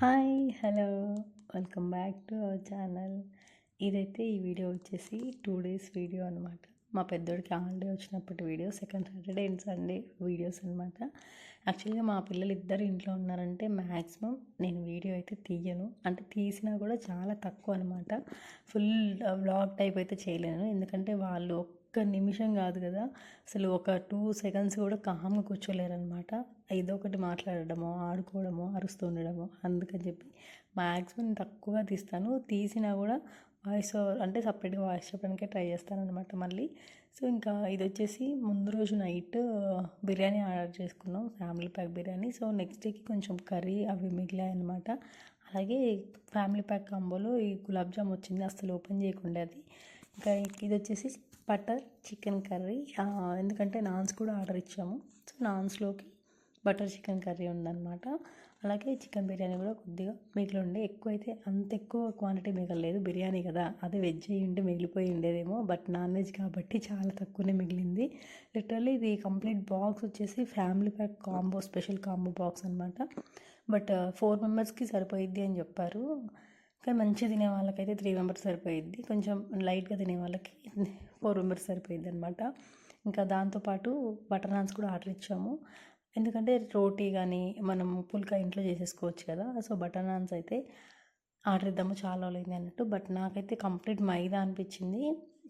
Hi hello welcome back to our channel. ఈ video వచ్చేసి 2 days video అనమాట. మా పెద్దోడికి హాలిడే వచ్చినప్పటి video, second Saturday and Sunday videos అనమాట. యాక్చువల్గా మా పిల్లలు ఇద్దరు ఇంట్లో ఉన్నారంటే మ్యాక్సిమం నేను వీడియో అయితే తీయను, అంటే తీసినా కూడా చాలా తక్కువ అనమాట. ఫుల్ వ్లాగ్ టైప్ అయితే చేయలేను, ఎందుకంటే వాళ్ళు ఒక్క నిమిషం కాదు కదా, అసలు ఒక 2 seconds కూడా కామ్గా కూర్చోలేరనమాట. ఏదో ఒకటి మాట్లాడడమో, ఆడుకోవడమో, అరుస్తూ ఉండడమో. అందుకని చెప్పి మ్యాక్సిమం తక్కువగా తీస్తాను. తీసినా కూడా వాయిస్ ఓవర్ అంటే సపరేట్గా వాయిస్ చెప్పడానికే ట్రై చేస్తాను అనమాట మళ్ళీ. సో ఇంకా ఇది వచ్చేసి ముందు రోజు నైట్ బిర్యానీ ఆర్డర్ చేసుకున్నాం, family pack biryani. So next డేకి కొంచెం కర్రీ అవి మిగిలాయి అనమాట. అలాగే ఫ్యామిలీ ప్యాక్ కాంబోలో ఈ గులాబ్ జామ్ వచ్చింది, అసలు ఓపెన్ చేయకుండా అది. ఇంకా ఇది వచ్చేసి బటర్ చికెన్ కర్రీ, ఎందుకంటే నాన్స్ కూడా ఆర్డర్ ఇచ్చాము. సో నాన్స్లోకి బటర్ చికెన్ కర్రీ ఉందన్నమాట. అలాగే చికెన్ బిర్యానీ కూడా కొద్దిగా మిగిలి ఉండే, ఎక్కువైతే అంత ఎక్కువ క్వాంటిటీ మిగలలేదు, బిర్యానీ కదా, అదే వెజ్ అయ్యి ఉంటే మిగిలిపోయి ఉండేదేమో, బట్ నాన్ వెజ్ కాబట్టి చాలా తక్కువనే మిగిలింది. లిటరల్లీ ఇది కంప్లీట్ బాక్స్ వచ్చేసి family pack combo, special combo box అనమాట. బట్ 4 members సరిపోయిద్ది అని చెప్పారు. కానీ మంచిగా తినే వాళ్ళకైతే 3 members సరిపోయిద్ది, కొంచెం లైట్గా తినే వాళ్ళకి 4 members సరిపోయిద్ది అనమాట. ఇంకా దాంతోపాటు బటర్ నాన్స్ కూడా ఆర్డర్ ఇచ్చాము, ఎందుకంటే రోటీ కానీ మనం పుల్కా ఇంట్లో చేసేసుకోవచ్చు కదా. సో బటర్ నాన్స్ అయితే ఆర్డర్ ఇద్దాము, చాలా రోజులైంది అన్నట్టు. బట్ నాకైతే కంప్లీట్ మైదా అనిపించింది,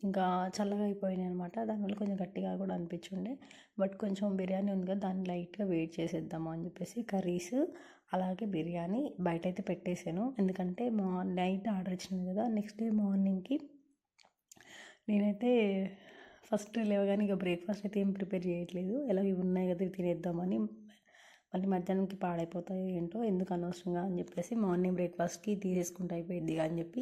ఇంకా చల్లగా అయిపోయినాయి అనమాట. దానివల్ల కొంచెం గట్టిగా కూడా అనిపించుండే. బట్ కొంచెం బిర్యానీ ఉంది కదా, దాన్ని లైట్గా వెయిట్ చేసేద్దాము అని చెప్పేసి కర్రీస్ అలాగే బిర్యానీ బయట అయితే పెట్టేశాను. ఎందుకంటే నైట్ ఆర్డర్ ఇచ్చినాను కదా, నెక్స్ట్ డే మార్నింగ్కి నేనైతే ఫస్ట్ లేవగానే ఇక బ్రేక్ఫాస్ట్ అయితే ఏం ప్రిపేర్ చేయట్లేదు, ఎలా ఇవి ఉన్నాయి కదా ఇవి తినేద్దామని. మళ్ళీ మధ్యాహ్నంకి పాడైపోతాయి ఏంటో, ఎందుకు అనవసరంగా అని చెప్పేసి మార్నింగ్ బ్రేక్ఫాస్ట్కి తీసేసుకుంటూ అయిపోయింది అని చెప్పి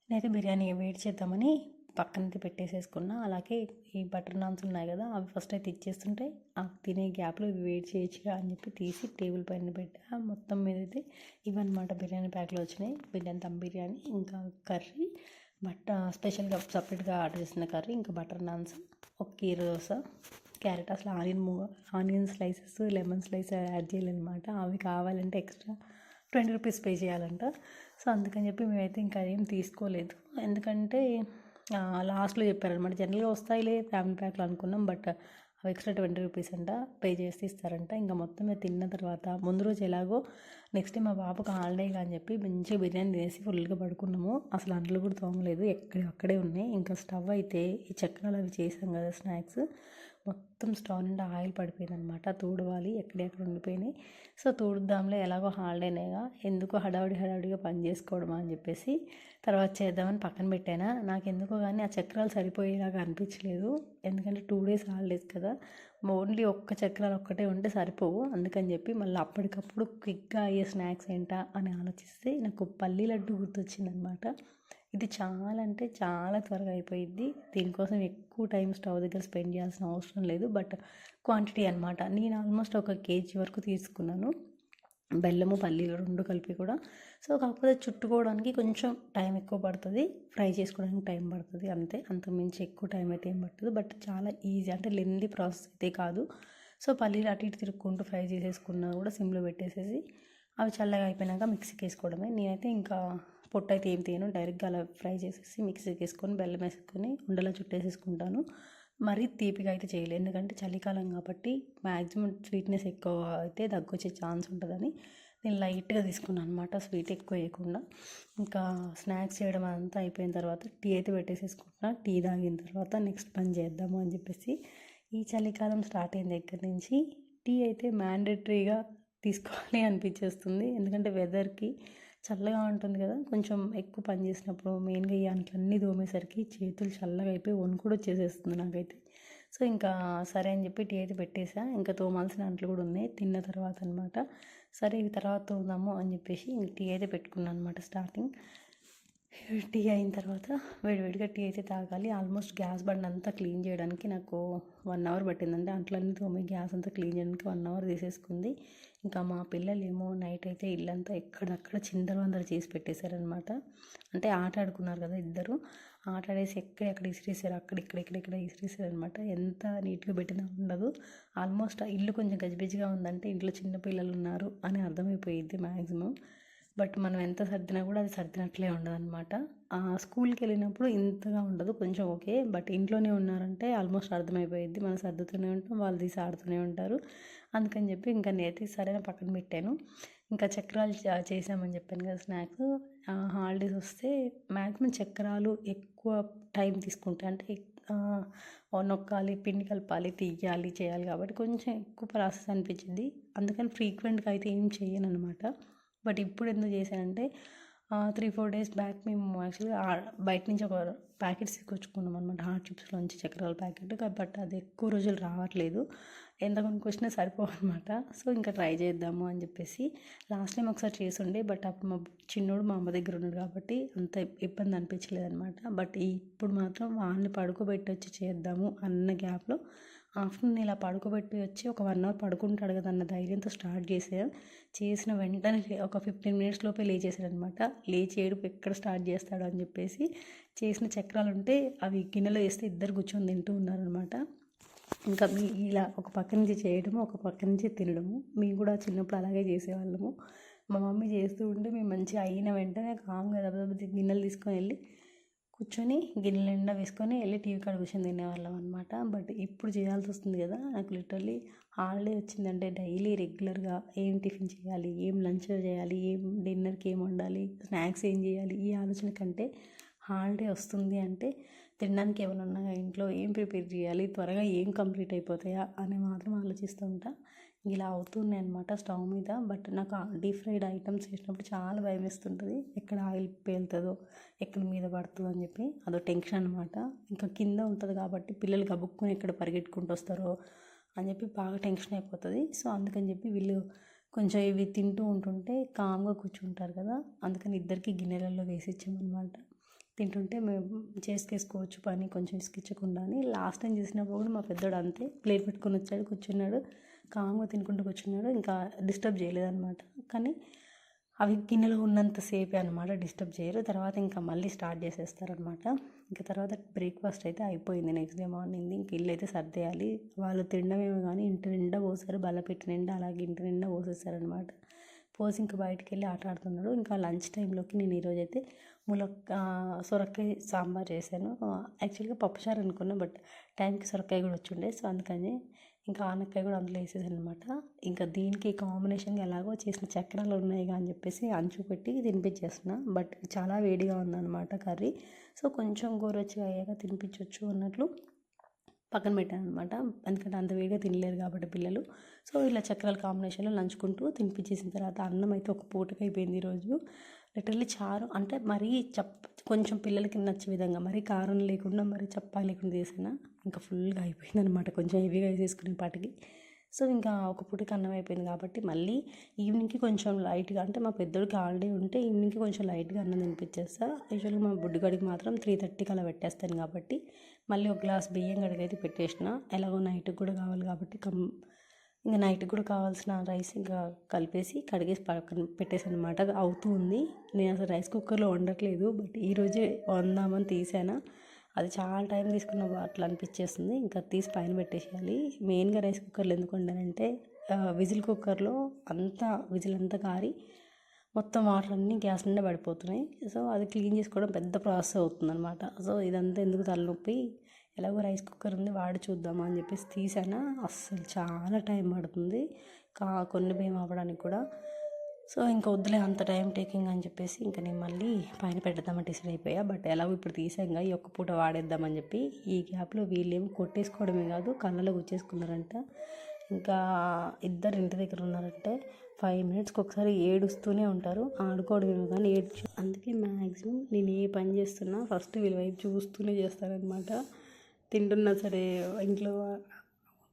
నేనైతే బిర్యానీ వెయిట్ చేద్దామని పక్కనైతే పెట్టేసేసుకున్నా. అలాగే ఈ బటర్ నాన్స్ ఉన్నాయి కదా, అవి ఫస్ట్ అయితే ఇచ్చేస్తుంటే ఆ తినే గ్యాప్లో ఇవి వెయిట్ చేయొచ్చుగా అని చెప్పి తీసి టేబుల్ పైన పెట్టా. మొత్తం మీద అయితే ఇవన్నమాట బిర్యానీ ప్యాక్లో వచ్చినాయి, బిర్యానీ దమ్ బిర్యానీ, ఇంకా కర్రీ, స్పెషల్గా సపరేట్గా ఆర్డర్ చేసిన కర్రీ, ఇంకా బటర్ నాన్స్, ఒక కీర దోశ, క్యారెట్. అసలు onion slices, lemon slice add చేయాలన్నమాట, అవి కావాలంటే ఎక్స్ట్రా 20 rupees పే చేయాలంట. సో అందుకని చెప్పి మేమైతే ఇంకా ఏం తీసుకోలేదు, ఎందుకంటే లాస్ట్లో చెప్పారనమాట. జనరల్గా వస్తాయిలే ఫ్యామిలీ ప్యాక్లో అనుకున్నాం, బట్ అవి ఎక్స్ట్రా 20 rupees అంట, పే చేసి ఇస్తారంట. ఇంకా మొత్తం మీద తిన్న తర్వాత ముందు రోజు ఎలాగో నెక్స్ట్ డే మా బాబుకి హాలిడే అని చెప్పి మంచిగా బిర్యానీ తినేసి ఫుల్గా పడుకున్నాము. అసలు అంట్లు కూడా తోమలేదు, అక్కడే ఉన్నాయి. ఇంకా స్టవ్ అయితే ఈ చక్రాలు అవి చేసాం కదా స్నాక్స్, మొత్తం స్టవ్ నిండా ఆయిల్ పడిపోయింది అనమాట. తూడవాలి, ఎక్కడెక్కడ ఉండిపోయినాయి. సో తూడుద్దాంలే, ఎలాగో హాలిడేనేగా, ఎందుకో హడావుడిగా పని చేసుకోవడమా అని చెప్పేసి తర్వాత చేద్దామని పక్కన పెట్టాను. నాకు ఎందుకో కానీ ఆ చక్రాలు సరిపోయేలాగా అనిపించలేదు, ఎందుకంటే 2 days హాలిడేస్ కదా, ఓన్లీ ఒక్క చక్రాలు ఒక్కటే ఉంటే సరిపోవు. అందుకని చెప్పి మళ్ళీ అప్పటికప్పుడు క్విక్గా అయ్యే స్నాక్స్ ఏంటా అని ఆలోచిస్తే నాకు పల్లీ లడ్డు గుర్తొచ్చిందనమాట. ఇది చాలా అంటే చాలా త్వరగా అయిపోయింది, దీనికోసం ఎక్కువ టైం స్టవ్ దగ్గర స్పెండ్ చేయాల్సిన అవసరం లేదు. బట్ క్వాంటిటీ అనమాట, నేను ఆల్మోస్ట్ 1 kg వరకు తీసుకున్నాను, బెల్లము పల్లీలు 2 కలిపి కూడా. సో కాకపోతే చుట్టుకోవడానికి కొంచెం టైం ఎక్కువ పడుతుంది, ఫ్రై చేసుకోవడానికి టైం పడుతుంది అంతే, అంతకుమించి ఎక్కువ టైం అయితే ఏం పడుతుంది. బట్ చాలా ఈజీ, అంటే లెందీ ప్రాసెస్ అయితే కాదు. సో పల్లీలు అటు ఇటు తిరుక్కుంటూ ఫ్రై చేసేసుకున్నా కూడా సిమ్లో పెట్టేసేసి అవి చల్లగా అయిపోయినాక మిక్సీకి వేసుకోవడమే. నేనైతే ఇంకా పొట్టు అయితే ఏం తీయను, డైరెక్ట్గా అలా ఫ్రై చేసేసి మిక్సీకి వేసుకొని బెల్లం వేసుకొని ఉండలా చుట్టేసేసుకుంటాను. మరీ తీపిగా అయితే చేయలేదు, ఎందుకంటే చలికాలం కాబట్టి మ్యాక్సిమం స్వీట్నెస్ ఎక్కువ అయితే దగ్గొచ్చే ఛాన్స్ ఉంటుందని నేను లైట్గా తీసుకున్నాను అనమాట, స్వీట్ ఎక్కువ వేయకుండా. ఇంకా స్నాక్స్ చేయడం అంతా అయిపోయిన తర్వాత టీ అయితే పెట్టేసేసుకుంటున్నా. టీ తాగిన తర్వాత నెక్స్ట్ పని చేద్దాము అని చెప్పేసి, ఈ చలికాలం స్టార్ట్ అయిన దగ్గర నుంచి టీ అయితే మ్యాండేటరీగా తీసుకోవాలి అనిపించేస్తుంది, ఎందుకంటే వెదర్కి చల్లగా ఉంటుంది కదా, కొంచెం ఎక్కువ పని చేసినప్పుడు మెయిన్గా ఈ అంట్లన్నీ తోమేసరికి చేతులు చల్లగా అయిపోయి వణుకు కూడా వచ్చేసేస్తుంది నాకైతే. సో ఇంకా సరే అని చెప్పి టీ అయితే పెట్టేసా. ఇంకా తోమాల్సిన అంట్లు కూడా ఉన్నాయి తిన్న తర్వాత అనమాట. సరే ఇవి తర్వాత తోముదాము అని చెప్పేసి టీ అయితే పెట్టుకున్నాను అనమాట. స్టార్టింగ్ టీ అయిన తర్వాత వేడివేడిగా టీ అయితే తాగాలి. ఆల్మోస్ట్ గ్యాస్ బండ్ అంతా క్లీన్ చేయడానికి నాకు 1 hour పట్టిందంటే, అంట్లన్నీ తోమి గ్యాస్ అంతా క్లీన్ చేయడానికి 1 hour తీసేసుకుంది. ఇంకా మా పిల్లలు ఏమో నైట్ అయితే ఇల్లంతా ఎక్కడక్కడ చిందరవందర చేసి పెట్టేశారనమాట. అంటే ఆట ఆడుకున్నారు కదా ఇద్దరు, ఆట ఆడేసి ఎక్కడెక్కడ ఇసిరేసారు, ఇక్కడ ఇసిరేసారు అనమాట. ఎంత నీట్గా పెట్టినా ఉండదు. ఆల్మోస్ట్ ఆ ఇల్లు కొంచెం గజిబిజిగా ఉందంటే ఇంట్లో చిన్న పిల్లలు ఉన్నారు అని అర్థమైపోయిద్ది మ్యాక్సిమం. బట్ మనం ఎంత సర్దినా కూడా అది సర్దినట్లే ఉండదన్నమాట. స్కూల్కి వెళ్ళినప్పుడు ఇంతగా ఉండదు, కొంచెం ఓకే. బట్ ఇంట్లోనే ఉన్నారంటే ఆల్మోస్ట్ అర్థమైపోయిద్ది. మనం సర్దుతూనే ఉంటాం, వాళ్ళు తీసి ఆడుతూనే ఉంటారు. అందుకని చెప్పి ఇంకా నేనైతే సరే పక్కన పెట్టాను. ఇంకా చక్రాలు చేసామని చెప్పాను కదా స్నాక్స్. హాలిడేస్ వస్తే మ్యాక్సిమం చక్రాలు ఎక్కువ టైం తీసుకుంటాయి. అంటే నొక్కాలి, పిండి కలపాలి, తీయాలి, చేయాలి కాబట్టి కొంచెం ఎక్కువ ప్రాసెస్ అనిపించింది. అందుకని ఫ్రీక్వెంట్గా అయితే ఏం చేయను అనమాట. బట్ ఇప్పుడు ఎందుకు చేశానంటే 3-4 డేస్ బ్యాక్ మేము యాక్చువల్గా బయట నుంచి ఒక ప్యాకెట్స్ తీసుకొచ్చుకున్నాం అనమాట, హాట్ చిప్స్లోంచి చక్రాల ప్యాకెట్. బట్ అది ఎక్కువ రోజులు రావట్లేదు, ఎంత కొనుక్కొచ్చినా సరిపోవన్నమాట. సో ఇంకా ట్రై చేద్దాము అని చెప్పేసి లాస్ట్ టైం ఒకసారి చేస్తుండే. బట్ అప్పుడు మా చిన్నోడు మా అమ్మ దగ్గర ఉన్నాడు కాబట్టి అంత ఇబ్బంది అనిపించలేదు అనమాట. బట్ ఇప్పుడు మాత్రం వాడిని పడుకోబెట్టి వచ్చి చేద్దాము అన్న గ్యాప్లో ఆఫ్టర్నూన్ ఇలా పడుకోబెట్టి వచ్చి ఒక 1 అవర్ పడుకుంటాడు కదా అన్న ధైర్యంతో స్టార్ట్ చేసిన వెంటనే ఒక 15 మినిట్స్ లోపే లేచేసాడనమాట. లేచి ఏడుపు ఎక్కడ స్టార్ట్ చేస్తాడు అని చెప్పేసి చేసిన చక్రాలు ఉంటే అవి గిన్నెలో వేస్తే ఇద్దరు కూర్చొని తింటూ ఉన్నారనమాట. ఇంకా ఇలా ఒక పక్క నుంచి చేయడము, ఒక పక్క నుంచి తినడము. మేము కూడా చిన్నప్పుడు అలాగే చేసేవాళ్ళము. మా మమ్మీ చేస్తూ ఉంటే మేము మంచిగా అయిన వెంటనే కామ్గా దెబ్బ గిన్నెలు తీసుకొని వెళ్ళి కూర్చొని గిన్నెల నిండా వేసుకొని వెళ్ళి టీవీ కాడ కూర్చొని తినేవాళ్ళం అనమాట. బట్ ఇప్పుడు చేయాల్సి వస్తుంది కదా, నాకు లిటరల్లీ హాలిడే వచ్చిందంటే డైలీ రెగ్యులర్గా ఏం టిఫిన్ చేయాలి, ఏం లంచ్ చేయాలి, ఏం డిన్నర్కి ఏం వండాలి, స్నాక్స్ ఏం చేయాలి, ఈ ఆలోచన కంటే హాలిడే వస్తుంది అంటే తినడానికి ఏమైనా ఉన్నాయా ఇంట్లో, ఏం ప్రిపేర్ చేయాలి, త్వరగా ఏం కంప్లీట్ అయిపోతాయా అని మాత్రం ఆలోచిస్తూ ఉంటా. ఇలా అవుతున్నాయి అనమాట స్టవ్ మీద. బట్ నాకు డీప్ ఫ్రైడ్ ఐటమ్స్ చేసినప్పుడు చాలా భయం వేస్తుంటుంది, ఎక్కడ ఆయిల్ పేలుతుందో, ఎక్కడ మీద పడుతుందో అని చెప్పి అదో టెన్షన్ అనమాట. ఇంకా కింద ఉంటుంది కాబట్టి పిల్లలు గబుక్కుని ఎక్కడ పరిగెట్టుకుంటూ వస్తారో అని చెప్పి బాగా టెన్షన్ అయిపోతుంది. సో అందుకని చెప్పి వీళ్ళు కొంచెం ఇవి తింటూ ఉంటుంటే కామ్గా కూర్చుంటారు కదా, అందుకని ఇద్దరికి గిన్నెలలో వేసి ఇచ్చామన్నమాట. తింటుంటే మేము చేసుకేసుకోవచ్చు పని కొంచెం ఇసుకిచ్చకుండా అని. లాస్ట్ టైం చేసినప్పుడు కూడా మా పెద్దోడు అంతే, ప్లేట్ పెట్టుకొని వచ్చాడు, కూర్చున్నాడు, కామ్గా తినుకుంటూ కూర్చున్నాడు, ఇంకా డిస్టర్బ్ చేయలేదన్నమాట. కానీ అవి గిన్నెలో ఉన్నంతసేపే అనమాట, డిస్టర్బ్ చేయరు. తర్వాత ఇంకా మళ్ళీ స్టార్ట్ చేసేస్తారనమాట. ఇంకా తర్వాత బ్రేక్ఫాస్ట్ అయితే అయిపోయింది. నెక్స్ట్ డే మార్నింగ్ ఇంక ఇల్లు అయితే సర్దేయాలి. వాళ్ళు తినడమేమో కానీ ఇంటి నిండా పోసారు, బల్లపెట్టి నిండా అలాగే ఇంటి నిండా పోసేసారనమాట. పోసి ఇంకా బయటికి వెళ్ళి ఆట ఆడుతున్నాడు. ఇంకా లంచ్ టైంలోకి నేను ఈరోజైతే సొరకాయ సాంబార్ చేశాను. యాక్చువల్గా పప్పుచారు అనుకున్నా, బట్ టైంకి సొరకాయ కూడా వచ్చిండే. సో అందుకని ఇంకా ఆనకాయ కూడా అందులో వేసేసాను అనమాట. ఇంకా దీనికి కాంబినేషన్గా ఎలాగో చేసిన చక్రాలు ఉన్నాయి అని చెప్పేసి అంచు పెట్టి తినిపించేస్తున్నా. బట్ చాలా వేడిగా ఉందన్నమాట కర్రీ. సో కొంచెం గోరువెచ్చగా అయ్యాక తినిపించవచ్చు అన్నట్లు పక్కన పెట్టాను అనమాట. ఎందుకంటే అంత వేడిగా తినలేరు కాబట్టి పిల్లలు. సో ఇలా చక్రాల కాంబినేషన్లో నంచుకుంటూ తినిపించేసిన తర్వాత అన్నం అయితే ఒక పూటకి అయిపోయింది ఈరోజు. లిటరల్లీ చారు అంటే మరీ కొంచెం పిల్లలకి నచ్చే విధంగా, మరీ కారం లేకుండా మరీ చప్పా లేకుండా చేసినా ఇంకా ఫుల్గా అయిపోయింది అనమాట, కొంచెం హెవీగా వేసేసుకునే పాటికి. సో ఇంకా ఒక పూటకి అన్నం అయిపోయింది కాబట్టి మళ్ళీ ఈవినింగ్కి కొంచెం లైట్గా, అంటే మా పెద్దోడికి హాలిడే ఉంటే ఈవినింగ్కి కొంచెం లైట్గా అన్నం తినిపించేస్తా. యూజువల్గా మా బుడ్డిగాడికి మాత్రం 3:30కి అలా పెట్టేస్తాను కాబట్టి మళ్ళీ ఒక గ్లాస్ బియ్యం కడిగైతే పెట్టేసిన. ఎలాగో నైట్కి కూడా కావాలి కాబట్టి ఇంకా నైట్కి కూడా కావాల్సిన రైస్ ఇంకా కలిపేసి కడిగేసి పక్కన పెట్టేసాను అనమాట. అవుతూ ఉంది. నేను అసలు రైస్ కుక్కర్లో వండట్లేదు, బట్ ఈరోజే వందామని తీసాను. అది చాలా టైం తీసుకున్న అట్లా అనిపించేస్తుంది. ఇంకా తీసి పైన పెట్టేసేయాలి. మెయిన్గా రైస్ కుక్కర్లో ఎందుకు వండానంటే విజిల్ కుక్కర్లో విజిల్ అంతా కారి మొత్తం వాటర్ అన్నీ గ్యాస్ నిండా పడిపోతున్నాయి. సో అది క్లీన్ చేసుకోవడం పెద్ద ప్రాసెస్ అవుతుంది అనమాట. సో ఇదంతా ఎందుకు తలనొప్పి, ఎలాగో రైస్ కుక్కర్ ఉంది వాడి చూద్దామా అని చెప్పేసి తీసాను. అస్సలు చాలా టైం పడుతుంది కొన్ని బియ్యం అవ్వడానికి కూడా. సో ఇంకా వద్దులే అంత టైం టేకింగ్ అని చెప్పేసి ఇంకా నేను మళ్ళీ పైన పెడదామని డిసైడ్ అయిపోయా. బట్ ఎలాగో ఇప్పుడు తీసాక ఈ ఒక్క పూట వాడేద్దామని చెప్పి ఈ గ్యాప్లో వీళ్ళేమో కొట్టేసుకోవడమే కాదు కళ్ళలో గుచ్చేసుకున్నారంట. ఇంకా ఇద్దరు ఇంటి దగ్గర ఉన్నారంటే 5 మినిట్స్కి ఒకసారి ఏడుస్తూనే ఉంటారు, ఆడుకోవడమేమో కానీ ఏడ్చు. అందుకే మ్యాక్సిమం నేను ఏ పని చేస్తున్నా ఫస్ట్ వీళ్ళ వైపు చూస్తూనే చేస్తానన్నమాట. తింటున్నా సరే, ఇంట్లో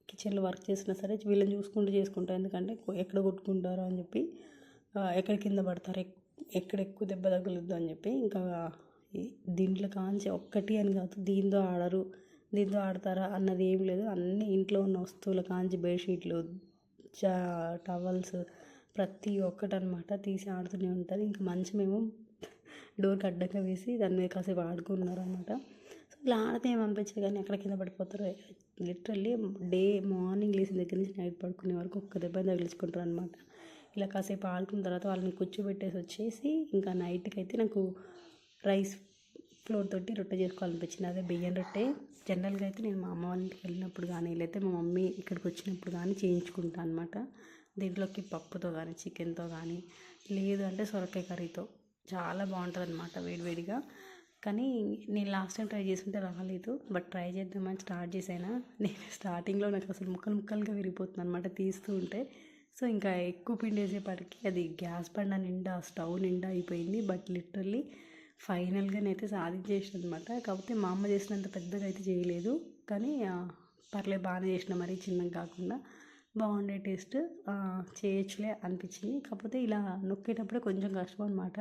కిచెన్లో వర్క్ చేసినా సరే వీళ్ళని చూసుకుంటూ చేసుకుంటాను. ఎందుకంటే ఎక్కడ కొట్టుకుంటారో అని చెప్పి, ఎక్కడ కింద పడతారు, ఎక్కడ ఎక్కువ దెబ్బ తగులుద్దు అని చెప్పి. ఇంకా దీంట్లో కాంచి ఒక్కటి అని కాదు, దీంతో ఆడతారా అన్నది ఏం లేదు. అన్నీ ఇంట్లో ఉన్న వస్తువుల కాంచి బెడ్షీట్లు, టవల్స్ ప్రతి ఒక్కటి అనమాట తీసి ఆడుతూనే ఉంటారు. ఇంకా మంచమేమో డోర్కి అడ్డంగా వేసి దాని మీద కాసేపు ఆడుకున్నారు అనమాట. సో ఇలా ఆడితే ఏమనిపించదు కానీ ఎక్కడ కింద పడిపోతారు. లిటరల్లీ మార్నింగ్ లేచిన దగ్గర నుంచి నైట్ పడుకునే వరకు ఒక్క దెబ్బ తగిలించుకుంటారు అనమాట. ఇలా కాసేపు ఆడుకున్న తర్వాత వాళ్ళని కూర్చోబెట్టేసి వచ్చేసి ఇంకా నైట్కి అయితే నాకు రైస్ ఫ్లోర్ తోటి రొట్టె చేసుకోవాలనిపించింది. అదే బియ్యం రొట్టె. జనరల్గా అయితే నేను మా అమ్మ వాళ్ళ ఇంటికి వెళ్ళినప్పుడు కానీ లేకపోతే మా మమ్మీ ఇక్కడికి వచ్చినప్పుడు కానీ చేయించుకుంటాను అనమాట. దీంట్లోకి పప్పుతో కానీ చికెన్తో కానీ లేదు అంటే సొరకాయ కర్రీతో చాలా బాగుంటుంది అనమాట వేడివేడిగా. కానీ నేను లాస్ట్ టైం ట్రై చేసుకుంటే రాలేదు, బట్ ట్రై చేద్దామని స్టార్ట్ చేశాను. నేను స్టార్టింగ్లో నాకు అసలు ముక్కలు ముక్కలుగా విరిగిపోతుంది అనమాట తీస్తూ ఉంటే. సో ఇంకా ఎక్కువ పిండి వేసేపటికి అది గ్యాస్ బండ నిండా స్టవ్ నిండా అయిపోయింది. బట్ లిటరల్లీ ఫైనల్గా నేనైతే సాధించేసిన అనమాట. కాకపోతే మా అమ్మ చేసినంత పెద్దగా అయితే చేయలేదు, కానీ పర్లేదు బాగానే చేసిన, మరి చిన్నగా కాకుండా బాగుండే టేస్ట్. చేయొచ్చులే అనిపించింది. కాకపోతే ఇలా నొక్కేటప్పుడే కొంచెం కష్టం అనమాట.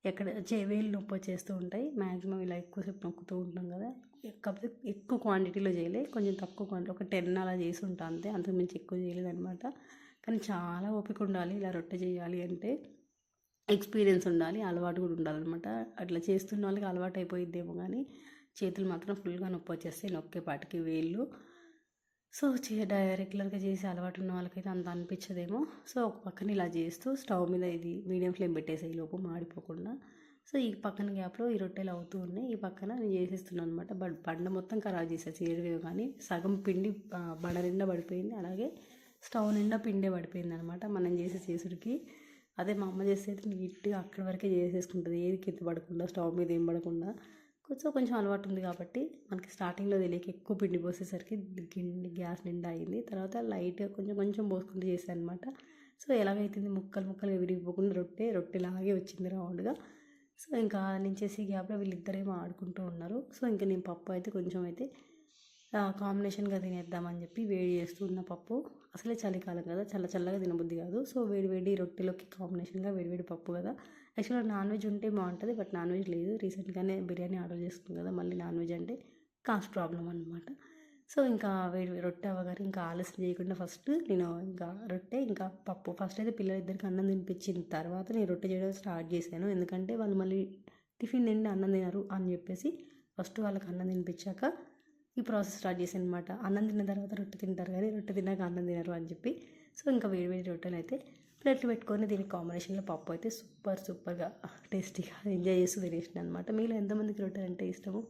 ఎక్కడ వేలు నొప్పి వచ్చేస్తూ ఉంటాయి. మ్యాక్సిమం ఇలా ఎక్కువసేపు నొక్కుతూ ఉంటాం కదా. కాకపోతే ఎక్కువ క్వాంటిటీలో చేయలే, కొంచెం తక్కువ క్వాంటిటీ, ఒక 10 అలా చేసి ఉంటా అంతే, అంతకుమించి ఎక్కువ చేయలేదు అనమాట. కానీ చాలా ఓపిక ఉండాలి ఇలా రొట్టె చేయాలి అంటే. ఎక్స్పీరియన్స్ ఉండాలి, అలవాటు కూడా ఉండాలన్నమాట. అట్లా చేస్తున్న వాళ్ళకి అలవాటు అయిపోయిద్దేమో కానీ చేతులు మాత్రం ఫుల్గా నొప్పి వచ్చేస్తాయి నొక్కేపాటికి వేళ్ళు. సో రెగ్యులర్గా చేసి అలవాటు ఉన్న వాళ్ళకైతే అంత అనిపించదేమో. సో ఒక పక్కన ఇలా చేస్తూ స్టవ్ మీద ఇది మీడియం ఫ్లేమ్ పెట్టేసే ఈ లోపు మాడిపోకుండా. సో ఈ పక్కన గ్యాప్లో ఈ రొట్టెలు అవుతూ ఉన్నాయి, ఈ పక్కన నేను చేసేస్తున్నాను అనమాట. బట్ బండ మొత్తం ఖరాబ్ చేసేది చేయడమే, కానీ సగం పిండి బండ నిండా పడిపోయింది, అలాగే స్టవ్ నిండా పిండే పడిపోయింది అనమాట మనం చేసే చేసుడికి. అదే మా అమ్మ చేసేది నీట్గా అక్కడి వరకే చేసేసుకుంటుంది, ఏది కింద పడకుండా, స్టవ్ మీద ఏం పడకుండా. కొంచెం అలవాటు ఉంది కాబట్టి మనకి స్టార్టింగ్లో తెలియక ఎక్కువ పిండి పోసేసరికి గ్యాస్ నిండా అయింది. తర్వాత లైట్గా కొంచెం కొంచెం పోసుకుంటూ చేశాను అనమాట. సో ఎలాగైతుంది ముక్కలు ముక్కలుగా విరిగిపోకుండా రొట్టెలాగే వచ్చింది రౌండ్గా. సో ఇంకా నేను చేసే గ్యాప్లో వీళ్ళిద్దరేమో ఆడుకుంటూ ఉన్నారు. సో ఇంకా నేను పప్పు అయితే కొంచెం అయితే కాంబినేషన్గా తినేద్దామని చెప్పి వేడి చేస్తున్న పప్పు. అసలే చలికాలం కదా, చల్లగా తినబుద్ధి కాదు. సో వేడి రొట్టెలోకి కాంబినేషన్గా వేడి పప్పు కదా. యాక్చువల్గా నాన్ వెజ్ ఉంటే బాగుంటుంది, బట్ నాన్ వెజ్ లేదు. రీసెంట్గానే బిర్యానీ ఆర్డర్ చేసుకున్నాం కదా, మళ్ళీ నాన్ వెజ్ అంటే కాస్ట్ ప్రాబ్లం అనమాట. సో ఇంకా వేడి రొట్టె అవ్వగానే ఇంకా ఆలస్యం చేయకుండా ఫస్ట్ నేను ఇంకా రొట్టె ఇంకా పప్పు ఫస్ట్ అయితే పిల్లలిద్దరికి అన్నం తినిపించిన తర్వాత నేను రొట్టె చేయడం స్టార్ట్ చేశాను. ఎందుకంటే వాళ్ళు మళ్ళీ టిఫిన్ తిండి అన్నం తినరు అని చెప్పేసి ఫస్ట్ వాళ్ళకి అన్నం తినిపించాక ఈ ప్రాసెస్ స్టార్ట్ చేశాను అనమాట. అన్నం తిన్న తర్వాత రొట్టె తింటారు కానీ రొట్టె తిన్నాక అన్నం తినరు అని చెప్పి. సో ఇంకా వేడి రొట్టెలు అయితే ప్లేట్లు పెట్టుకొని దీనికి కాంబినేషన్లో పప్పు అయితే సూపర్గా టేస్టీగా ఎంజాయ్ చేస్తూ తినేసిన అనమాట. మీలో ఎంతమందికి రొట్టెలు అంటే ఇష్టము?